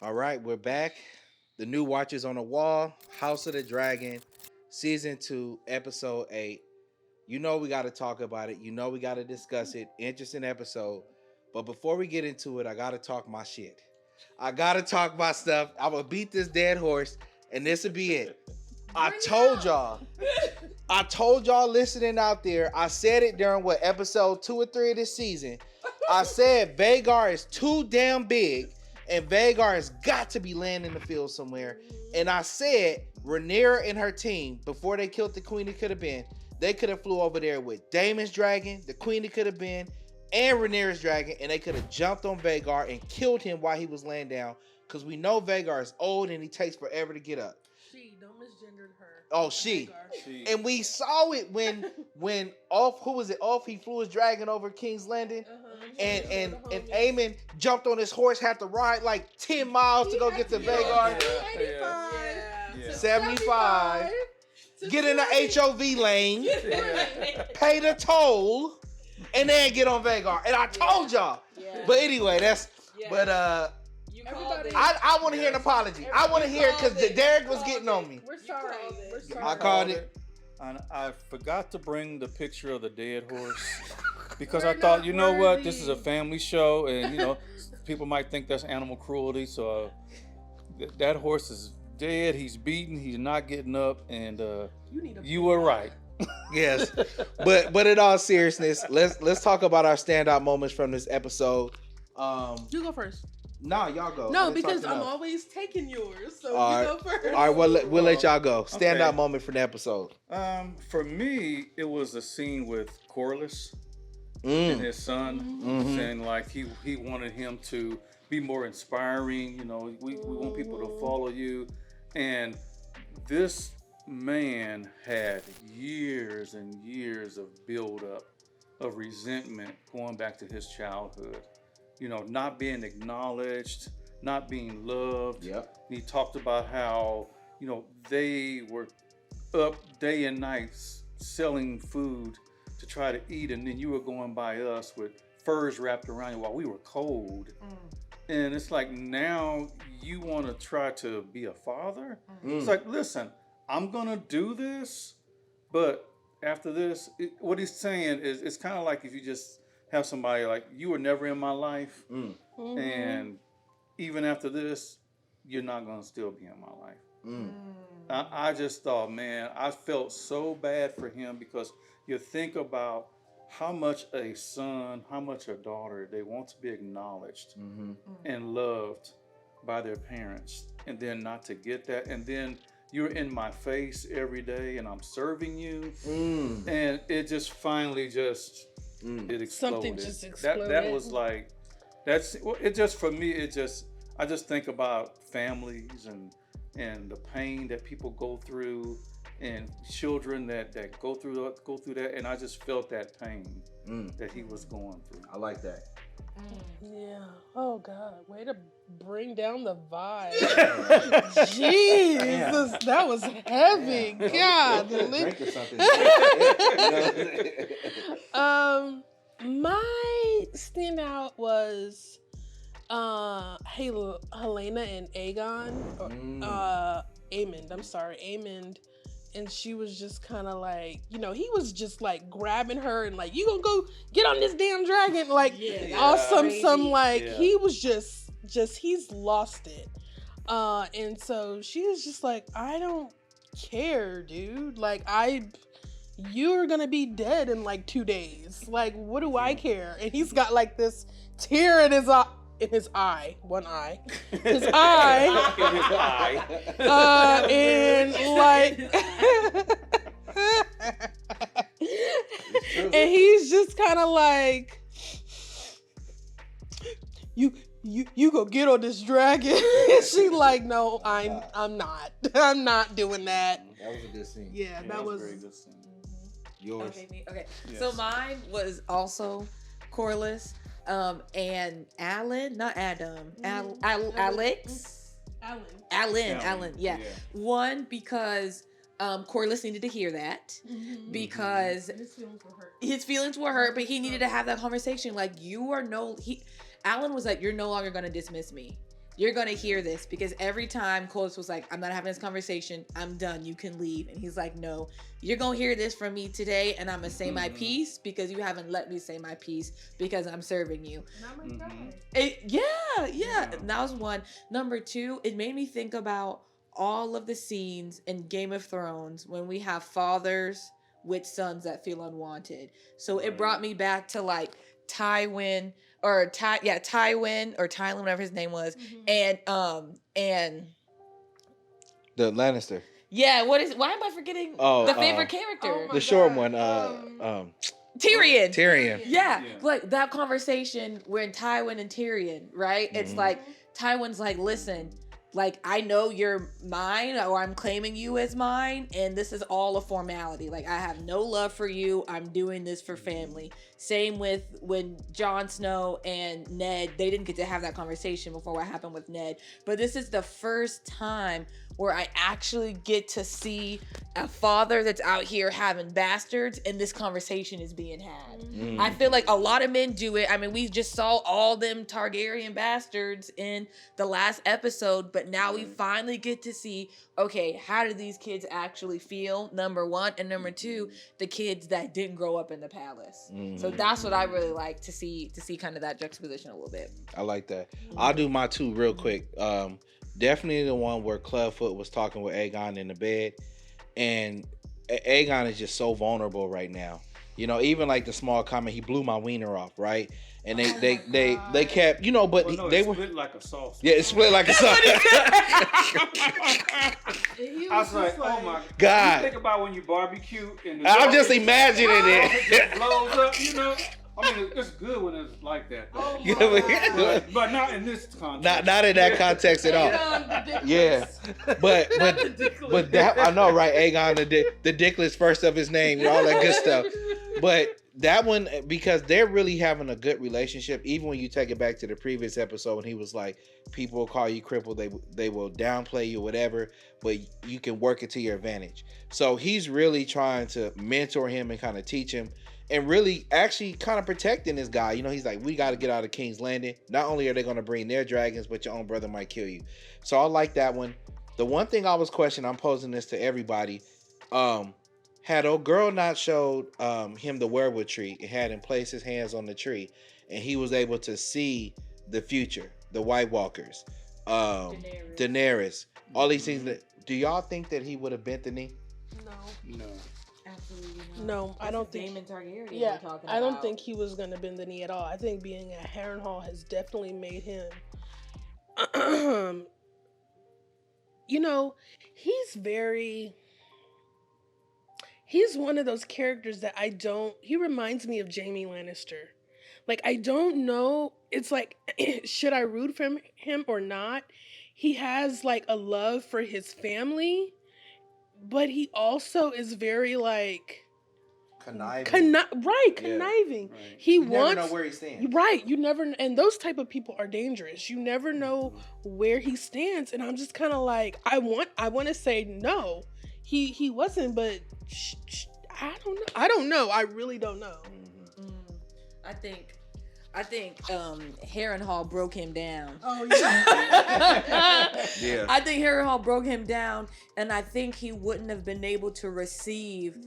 All right, we're back. The new Watchers on the Wall, House of the Dragon, Season 2, Episode 8. You know we got to talk about it. You know we got to discuss it. Interesting episode. But before we get into it, I got to talk my shit. I got to talk my stuff. I'm going to beat this dead horse, and this will be it. I told y'all listening out there, I said it during episode 2 or 3 of this season. I said Vhagar is too damn big, and Vhagar has got to be laying in the field somewhere. And I said Rhaenyra and her team, before they killed the queen it could have been, they could have flew over there with Daemon's dragon, the queen it could have been, and Rhaenyra's dragon, and they could have jumped on Vhagar and killed him while he was laying down, because we know Vhagar is old and he takes forever to get up. Don't misgender her. Oh, she. And we saw it when off, who was it? Off, he flew his dragon over King's Landing, and Aemon jumped on his horse, had to ride like 10 miles to go get to Vhagar. 75. Get in the HOV lane, pay the toll, and then get on Vhagar. And I told y'all. But anyway, I want to hear an apology. I want to hear it because Derek was getting on me. We're sorry. I called it. And I forgot to bring the picture of the dead horse because I thought, you know what, this is a family show, and people might think that's animal cruelty. So that horse is dead. He's beaten. He's not getting up, and you were right. Yes, but in all seriousness, let's talk about our standout moments from this episode. You go first. Nah, y'all go. No, because I'm always taking yours, so all you go first. All right, we'll let y'all go. Standout moment for the episode. For me, it was a scene with Corlys and his son, saying like he wanted him to be more inspiring. We want people to follow you, and this man had years and years of buildup of resentment going back to his childhood. Not being acknowledged, not being loved. Yep. He talked about how, they were up day and night selling food to try to eat, and then you were going by us with furs wrapped around you while we were cold. And it's like, now you want to try to be a father? It's like, listen, I'm going to do this, but after this, what he's saying is, it's kind of like if you just have somebody like, you were never in my life, and even after this, you're not going to still be in my life. I just thought, man, I felt so bad for him, because you think about how much a son, how much a daughter, they want to be acknowledged and loved by their parents, and then not to get that, and then you're in my face every day and I'm serving you, and it just finally it exploded. Something just exploded. That was like, it just, for me, I just think about families and the pain that people go through, and children that go through that, and I just felt that pain that he was going through. I like that. Yeah. Oh God. Way to bring down the vibe. Jesus, that was heavy. God. Drink or something. My standout was Helena and Aemond. I'm sorry, Aemond. And she was just kind of like, he was just like grabbing her and like, you gonna go get on this damn dragon, like awesome. He was just he's lost it. And so she was just like, I don't care, dude. Like you're gonna be dead in like 2 days. Like, what do I care? And he's got like this tear in his eye. In his eye, one eye, his eye, and like, and he's just kind of like, you go get on this dragon. And she like, no, I'm not doing that. That was a good scene. Yeah, that was a very good scene. Yours. Okay. Yes. So mine was also Corlys. And Alan, not Adam, Alex, Alan, yeah. One, because Corlys needed to hear that, because his feelings were hurt, but he needed to have that conversation. Like, Alan was like, you're no longer going to dismiss me. you're gonna hear this, because every time Coles was like, I'm not having this conversation, I'm done, you can leave. And he's like, no, you're gonna hear this from me today, and I'm gonna say my piece because you haven't let me say my piece because I'm serving you. Yeah. That was one. Number two, it made me think about all of the scenes in Game of Thrones when we have fathers with sons that feel unwanted. So it brought me back to like Tywin or Tywin, whatever his name was, and the Lannister. Yeah, why am I forgetting the favorite character? The short one, Tyrion. Yeah, like that conversation when Tywin and Tyrion, right? It's like Tywin's like, listen, like, I know you're mine, or I'm claiming you as mine, and this is all a formality. Like, I have no love for you. I'm doing this for family. Same with when Jon Snow and Ned, they didn't get to have that conversation before what happened with Ned. But this is the first time where I actually get to see a father that's out here having bastards, and this conversation is being had. I feel like a lot of men do it. I mean, we just saw all them Targaryen bastards in the last episode, but now we finally get to see, okay, how do these kids actually feel? Number one, and number two, the kids that didn't grow up in the palace. So that's what I really like to see kind of that juxtaposition a little bit. I like that. I'll do my two real quick. Definitely the one where Clubfoot was talking with Aegon in the bed, and Aegon is just so vulnerable right now. You know, even like the small comment, he blew my wiener off, right? And they kept, you know, but they were split like a sauce. Yeah, it split like a sauce. I was like, oh my God. You think about when you barbecue and I'm just imagining it. Blows up, you know. I mean, it's good when it's like that, though. But not in this context. Not in that context at all. Yeah, but that I know, right? Aegon, the Dickless, first of his name, all that good stuff. But that one, because they're really having a good relationship. Even when you take it back to the previous episode, when he was like, people will call you crippled, they will downplay you, whatever, but you can work it to your advantage. So he's really trying to mentor him and kind of teach him. And really actually kind of protecting this guy. You know, he's like, we got to get out of King's Landing. Not only are they going to bring their dragons, but your own brother might kill you. So I like that one. The one thing I was questioning, I'm posing this to everybody. Had old girl not showed him the werewood tree, and had him place his hands on the tree, and he was able to see the future, the White Walkers, Daenerys, all these things. Do y'all think that he would have bent the knee? No. Absolutely not. No, I don't think. Daemon Targaryen. Yeah, I don't think he was gonna bend the knee at all. I think being at Harrenhal has definitely made him. You know, he's one of those characters that he reminds me of Jaime Lannister. Like, I don't know. It's like, should I root for him or not? He has like a love for his family, but he also is very like conniving. Conniving. Right. He you wants never know where he stands. Right. You never, and those type of people are dangerous. You never know where he stands, and I'm just kind of like, I want to say no, he wasn't, but I don't know. I really don't know. I think Harrenhal broke him down. Oh yeah. Yeah. I think Harrenhal broke him down, and I think he wouldn't have been able to receive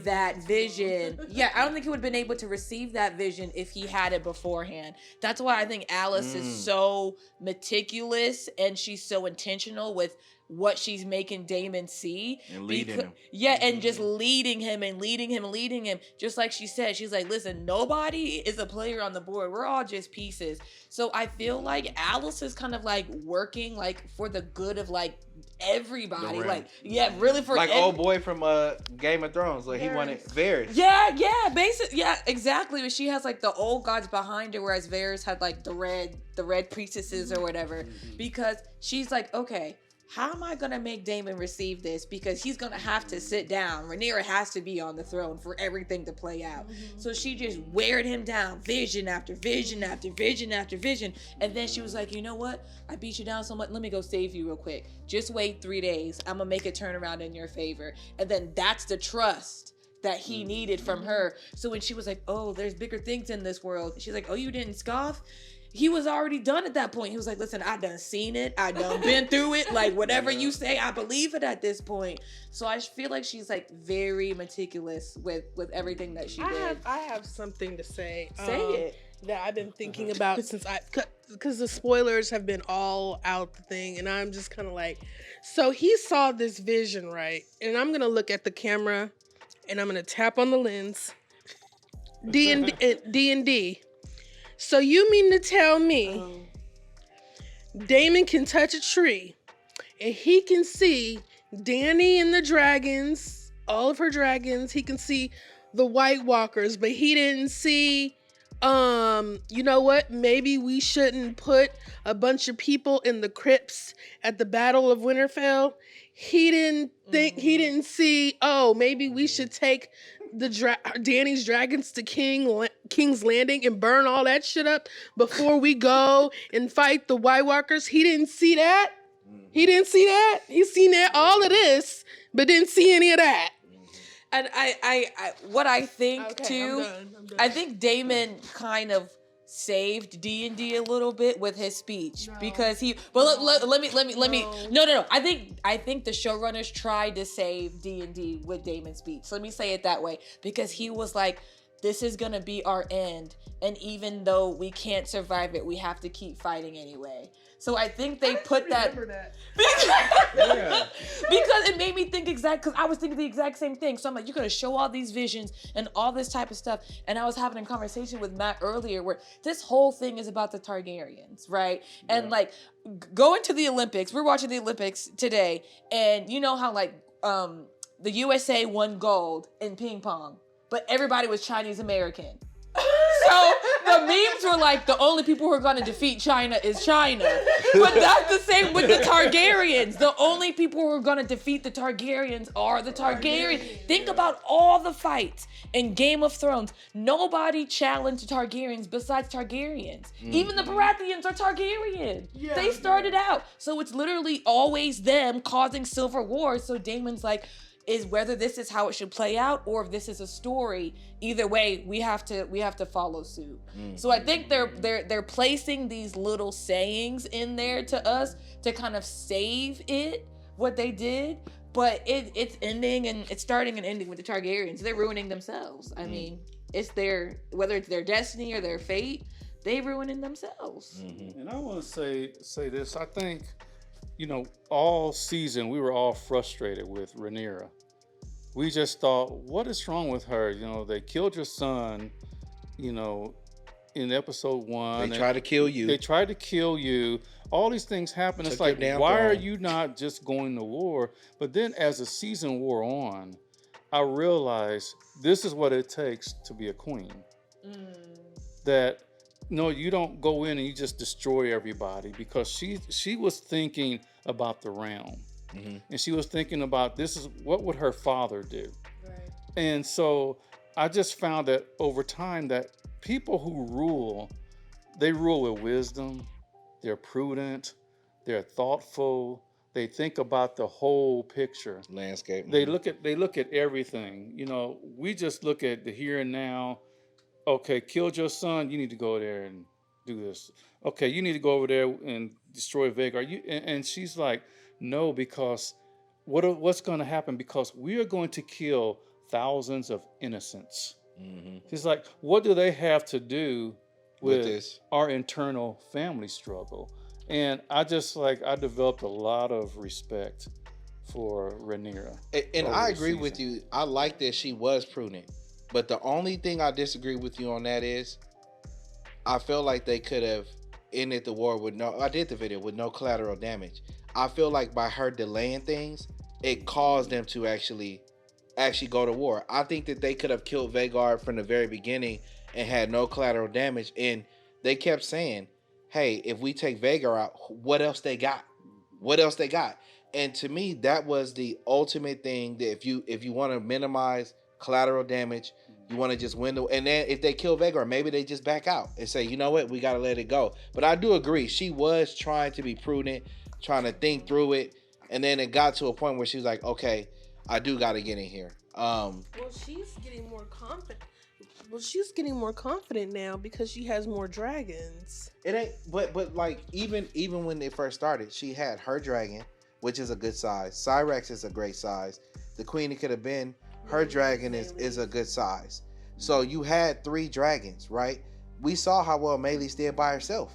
that vision. Yeah, I don't think he would have been able to receive that vision if he had it beforehand. That's why I think Alice is so meticulous, and she's so intentional with what she's making Daemon see, and leading him. Yeah, and just leading him. Just like she said, she's like, listen, nobody is a player on the board. We're all just pieces. So I feel like Alice is kind of like working like for the good of like everybody. Like, yeah, really for like old boy from Game of Thrones. Like Varys. He wanted Varys. Yeah, basically, yeah, exactly. But she has like the old gods behind her, whereas Varys had like the red priestesses or whatever. Because she's like, okay, how am I going to make Daemon receive this? Because he's going to have to sit down. Rhaenyra has to be on the throne for everything to play out. So she just weared him down, vision after vision after vision after vision. And then she was like, you know what? I beat you down so much. Let me go save you real quick. Just wait 3 days. I'm going to make it turn around in your favor. And then that's the trust that he needed from her. So when she was like, oh, there's bigger things in this world. She's like, oh, you didn't scoff? he was already done at that point. He was like, listen, I done seen it. I done been through it. Like, whatever you say, I believe it at this point. So I feel like she's like very meticulous with everything that she did. I have something to say. Say it. That I've been thinking about since because the spoilers have been all out the thing, and I'm just kind of like, so he saw this vision, right? And I'm gonna look at the camera, and I'm gonna tap on the lens. D&D. So you mean to tell me Damon can touch a tree, and he can see Dany and the dragons, all of her dragons. He can see the White Walkers, but he didn't see. You know what? Maybe we shouldn't put a bunch of people in the crypts at the Battle of Winterfell. He didn't think, he didn't see, maybe we should take the Dany's dragons to King's Landing and burn all that shit up before we go and fight the White Walkers. He didn't see that. He didn't see that. He seen that, all of this, but didn't see any of that. And I what I think too, I'm done. I think Damon kind of saved D&D a little bit with his speech because he. Well, let me. No. I think the showrunners tried to save D&D with Damon's speech. So let me say it that way because he was like, "This is gonna be our end, and even though we can't survive it, we have to keep fighting anyway." So I think they put that. Because it made me think because I was thinking the exact same thing. So I'm like, you're gonna show all these visions and all this type of stuff. And I was having a conversation with Matt earlier where this whole thing is about the Targaryens, right? Yeah. And like going to the Olympics, we're watching the Olympics today, and you know how like the USA won gold in ping pong, but everybody was Chinese American. So the memes were like, the only people who are going to defeat China is China. But that's the same with the Targaryens. The only people who are going to defeat the Targaryens are the Targaryens. Think about all the fights in Game of Thrones. Nobody challenged the Targaryens besides Targaryens. Even the Baratheons are Targaryen. Yeah. They started out. So it's literally always them causing civil wars. So Daemon's like, is whether this is how it should play out or if this is a story, either way we have to follow suit. So I think they're placing these little sayings in there to us to kind of save it what they did, but it's ending and it's starting and ending with the Targaryens. They're ruining themselves. I mean, it's whether it's their destiny or their fate, they ruining themselves. And I want to say this. I think, all season we were all frustrated with Rhaenyra. We just thought, what is wrong with her? They killed your son, in episode 1. They tried to kill you. They tried to kill you. All these things happen. It's like, why are you not just going to war? But then as the season wore on, I realized this is what it takes to be a queen. That, no, you don't go in and you just destroy everybody, because she was thinking about the realm. And she was thinking about what would her father do? Right. And so I just found that over time that people who rule, they rule with wisdom, they're prudent, they're thoughtful, they think about the whole picture. Landscape. They look at everything. We just look at the here and now. Okay, killed your son, you need to go there and do this. Okay, you need to go over there and destroy Vhagar. And she's like, no, because what's going to happen? Because we are going to kill thousands of innocents. She's like, what do they have to do with our internal family struggle? And I developed a lot of respect for Rhaenyra. And I agree with you. I like that she was prudent. But the only thing I disagree with you on that is I feel like they could have ended the war with no collateral damage. I feel like by her delaying things, it caused them to actually go to war. I think that they could have killed Vhagar from the very beginning and had no collateral damage. And they kept saying, hey, if we take Vhagar out, what else they got? What else they got? And to me, that was the ultimate thing, that if you want to minimize collateral damage, you want to just win and then if they kill Vhagar, maybe they just back out and say, you know what, we got to let it go. But I do agree, she was trying to be prudent, trying to think through it, and then it got to a point where she was like, okay, I do got to get in here. Well, she's getting more confident. Well, she's getting more confident now because she has more dragons. It ain't, but like even when they first started, she had her dragon, which is a good size. Cyrex is a great size. The queen it could have been, her dragon is a good size. So you had 3 dragons, right? We saw how well Melee's did by herself.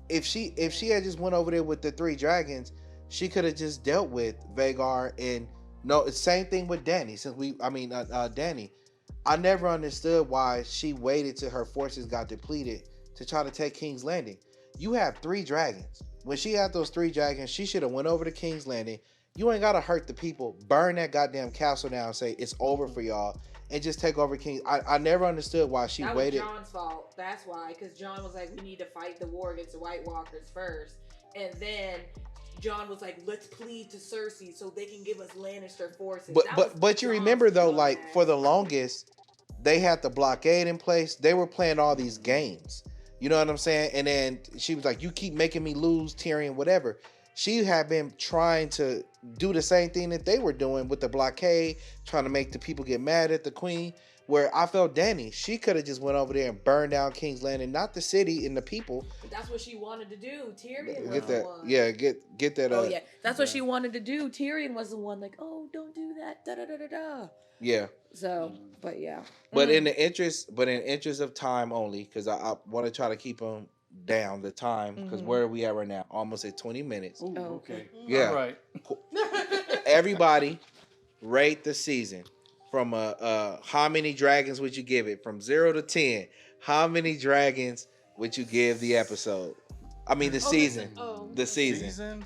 If she had just went over there with the 3 dragons, she could have just dealt with Vhagar. And no, it's same thing with Dany. Dany. I never understood why she waited till her forces got depleted to try to take King's Landing. You have 3 dragons. When she had those 3 dragons, she should have went over to King's Landing. You ain't gotta hurt the people. Burn that goddamn castle down and say it's over for y'all, and just take over King. I never understood why she waited. That was Jon's fault. That's why, because Jon was like, we need to fight the war against the White Walkers first, and then Jon was like, let's plead to Cersei so they can give us Lannister forces. But you remember though, like for the longest, they had the blockade in place. They were playing all these games. You know what I'm saying? And then she was like, you keep making me lose, Tyrion, whatever. She had been trying to do the same thing that they were doing with the blockade, trying to make the people get mad at the queen. Where I felt Dany, she could have just went over there and burned down King's Landing, not the city and the people. But that's what she wanted to do. Tyrion was the one. Yeah, get that. Oh yeah, that's what she wanted to do. Tyrion was the one like, oh, don't do that. Da da da da da. Yeah. So, but yeah. But in interest of time only, because I want to try to keep them down the time, because where are we at right now? Almost at 20 minutes. Ooh, okay. Yeah. All right. Everybody rate the season from how many dragons would you give it? From 0 to 10. How many dragons would you give the episode? I mean the season. The season.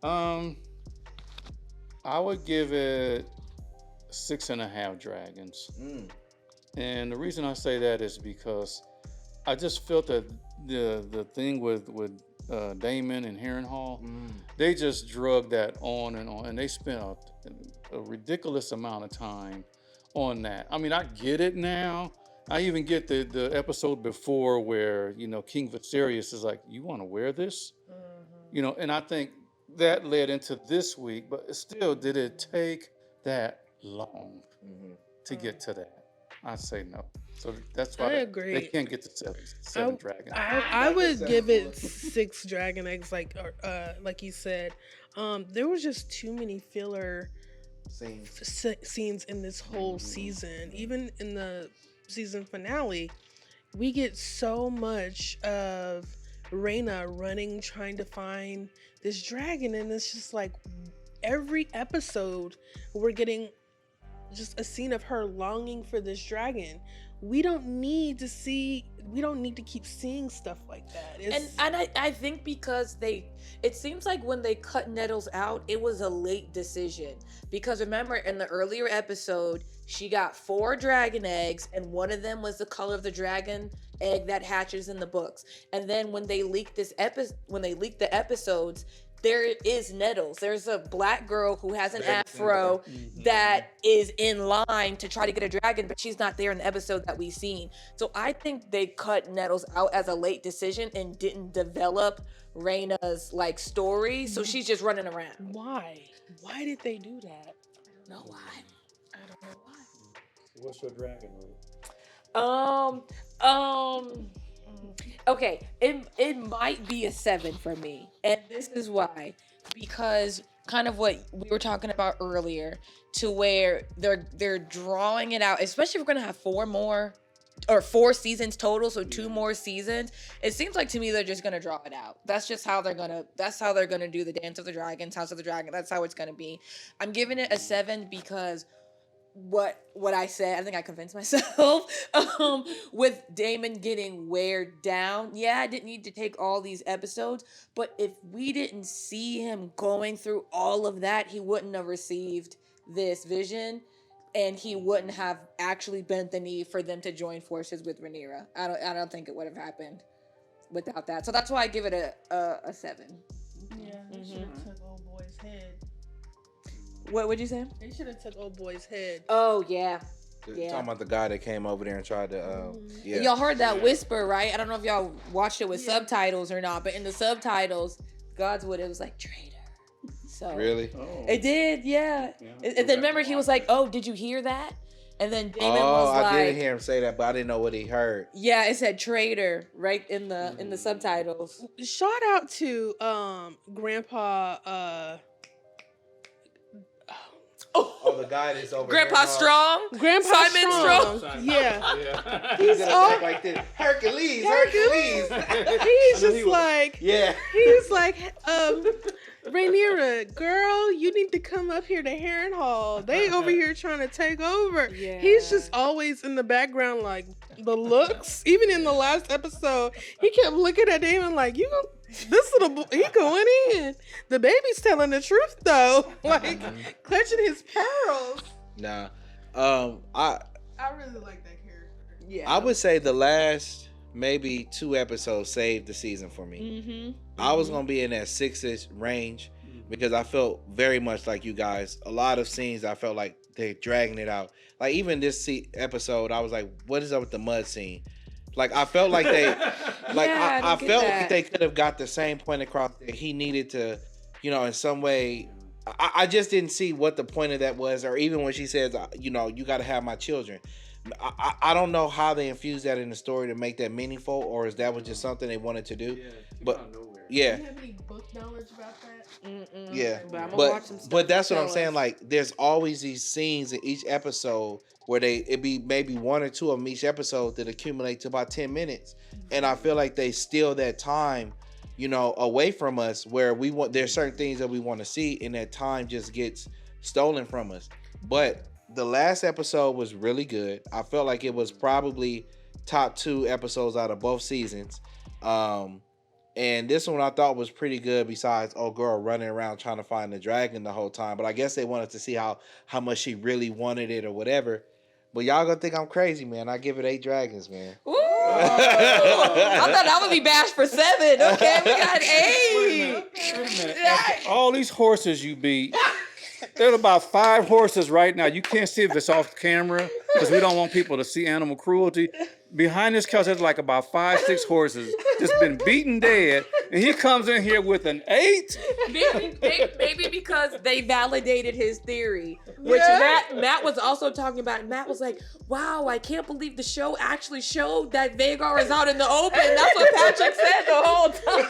I would give it 6.5 dragons. And the reason I say that is because I just felt that the thing with Daemon and Harrenhal, they just drug that on, and they spent a ridiculous amount of time on that. I mean, I get it now. I even get the episode before where, King Viserys is like, you want to wear this? And I think that led into this week, but still, did it take that long to get to that? I'd say no. So that's why they can't get to seven dragon. I would give it 6 dragon eggs, like you said. There was just too many filler scenes in this whole season. Even in the season finale, we get so much of Rhaena running, trying to find this dragon, and it's just like every episode we're getting just a scene of her longing for this dragon. We don't need to keep seeing stuff like that. And I think because it seems like when they cut Nettles out, it was a late decision. Because remember, in the earlier episode, she got 4 dragon eggs, and one of them was the color of the dragon egg that hatches in the books. And then when they leaked the episodes, there is Nettles. There's a black girl who has an afro that is in line to try to get a dragon, but she's not there in the episode that we've seen. So I think they cut Nettles out as a late decision and didn't develop Rhaena's story. So she's just running around. Why? Why did they do that? I don't know why. What's your dragon rate? Okay, it might be a 7 for me, and this is why. Because kind of what we were talking about earlier, to where they're drawing it out, especially if we're gonna have 4 seasons total, so 2 more seasons. It seems like to me they're just gonna draw it out. That's how they're gonna do the Dance of the Dragons, House of the Dragon. That's how it's gonna be. I'm giving it a 7 because what I said, I think I convinced myself, with Daemon getting weighed down. Yeah, I didn't need to take all these episodes, but if we didn't see him going through all of that, he wouldn't have received this vision, and he wouldn't have actually bent the knee for them to join forces with Rhaenyra. I don't think it would have happened without that. So that's why I give it a 7. Yeah, they should have took old boy's head. What would you say? They should have took old boy's head. Oh yeah. Talking about the guy that came over there and tried to Y'all heard that whisper, right? I don't know if y'all watched it with subtitles or not, but in the subtitles, Godswood, it was like traitor. So Really? It did, yeah. And then remember he was like, "Oh, did you hear that?" And then Damon was like, I didn't hear him say that, but I didn't know what he heard. Yeah, it said traitor right in the subtitles. Shout out to Grandpa. Oh, the guy that's over Grandpa Strong. Grandpa Simon Strong. Yeah. He's all like this. Hercules. He's just like, yeah. He's like, Rhaenyra, girl, you need to come up here to Harrenhal. They over here trying to take over. Yeah. He's just always in the background, like the looks. Even in the last episode, he kept looking at Damon like, this little boy, he going in. The baby's telling the truth though, like clutching his pearls. Nah, I really like that character. Yeah. I would say the last maybe 2 episodes saved the season for me. Mm-hmm. I was gonna be in that 6-ish range because I felt very much like you guys. A lot of scenes I felt like they're dragging it out. Like even this episode, I was like, "What is up with the mud scene?" Like I felt like they, like I felt like they could have got the same point across that he needed to, in some way. I just didn't see what the point of that was, or even when she says, you got to have my children. I don't know how they infused that in the story to make that meaningful, or is that was just something they wanted to do? Yeah. Do you have any book knowledge about that? Yeah, But I'm gonna watch some stuff but that's what I'm tell saying. us. Like, there's always these scenes in each episode where it be maybe 1 or 2 of them each episode that accumulate to about 10 minutes, and I feel like they steal that time, away from us. Where there's certain things that we want to see, and that time just gets stolen from us. But the last episode was really good. I felt like it was probably top 2 episodes out of both seasons. And this one I thought was pretty good, besides old girl running around trying to find the dragon the whole time. But I guess they wanted to see how much she really wanted it or whatever. But y'all gonna think I'm crazy, man. I give it 8 dragons, man. Ooh. I thought I would be bashed for 7. Okay, we got 8. Wait a minute. After all these horses you beat, there's about 5 horses right now. You can't see if it's off camera because we don't want people to see animal cruelty. Behind this couch, there's like about 5, 6 horses just been beaten dead, and he comes in here with an 8. Maybe because they validated his theory, which Matt was also talking about. Matt was like, "Wow, I can't believe the show actually showed that Vhagar is out in the open." That's what Patrick said the whole time.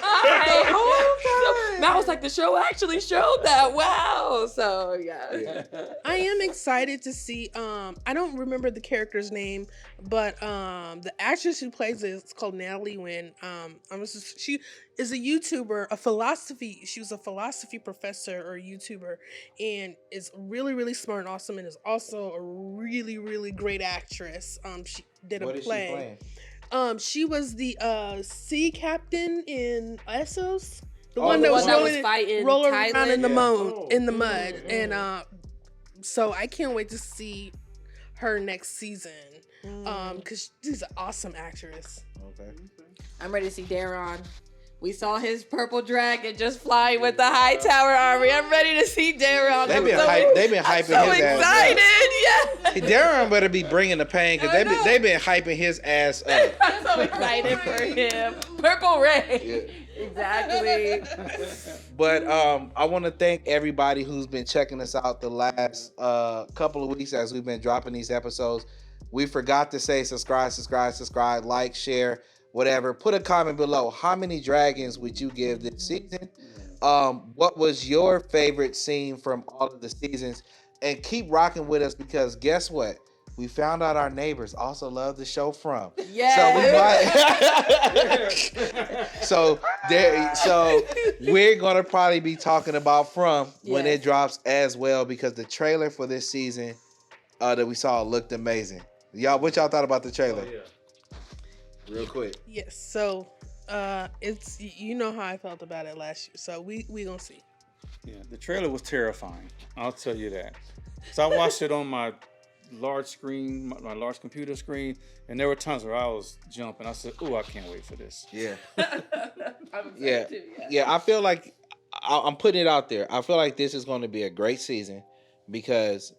So Matt was like, "The show actually showed that. Wow." So yeah. I am excited to see. I don't remember the character's name, but the actress who plays it is called Natalie Wynn. She is a YouTuber, she was a philosophy professor or YouTuber, and is really, really smart and awesome, and is also a really, really great actress. She did a What is play. she playing? She was the sea captain in Essos. The Oh, one that was fighting rolling Thailand. around in the Oh. mud. And so I can't wait to see her next season. Because she's an awesome actress. Okay. I'm ready to see Daron. We saw his purple dragon just fly with the high tower army. I'm ready to see Daron. They've been hyping so his ass excited. up. Yeah. Darren better be bringing the pain because they've been hyping his ass up. I'm so excited for him. Purple Ray. Yeah. Exactly. But I want to thank everybody who's been checking us out the last couple of weeks as we've been dropping these episodes. We forgot to say subscribe, like, share, whatever. Put a comment below. How many dragons would you give this season? What was your favorite scene from all of the seasons? And keep rocking with us, because guess what? We found out our neighbors also love the show From. Yeah. So we're gonna probably be talking about From when it drops as well, because the trailer for this season that we saw looked amazing. Y'all, what y'all thought about the trailer? Real quick. Yes. So it's how I felt about it last year. So we gonna see. Yeah, the trailer was terrifying. I'll tell you that. So I watched it on my large screen, my large computer screen, and there were times where I was jumping. I said, "Ooh, I can't wait for this." Yeah. I'm Yeah. too, Yeah, I feel like I'm putting it out there. I feel like this is going to be a great season because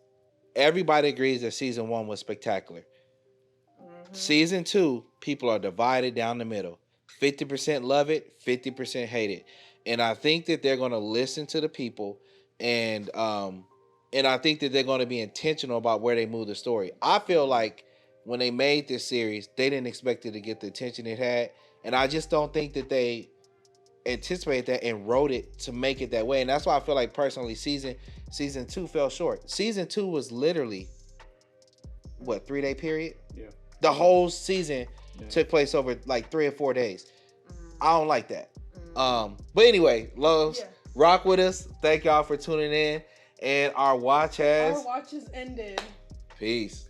everybody agrees that season 1 was spectacular. Season 2, people are divided down the middle. 50% love it, 50% hate it. And I think that they're going to listen to the people and And I think that they're going to be intentional about where they move the story. I feel like when they made this series, they didn't expect it to get the attention it had. And I just don't think that they anticipated that and wrote it to make it that way. And that's why I feel like personally season 2 fell short. Season 2 was literally, 3-day period? Yeah. The whole season took place over like 3 or 4 days. I don't like that. But anyway, loves, rock with us. Thank y'all for tuning in. And our watch has ended. Peace.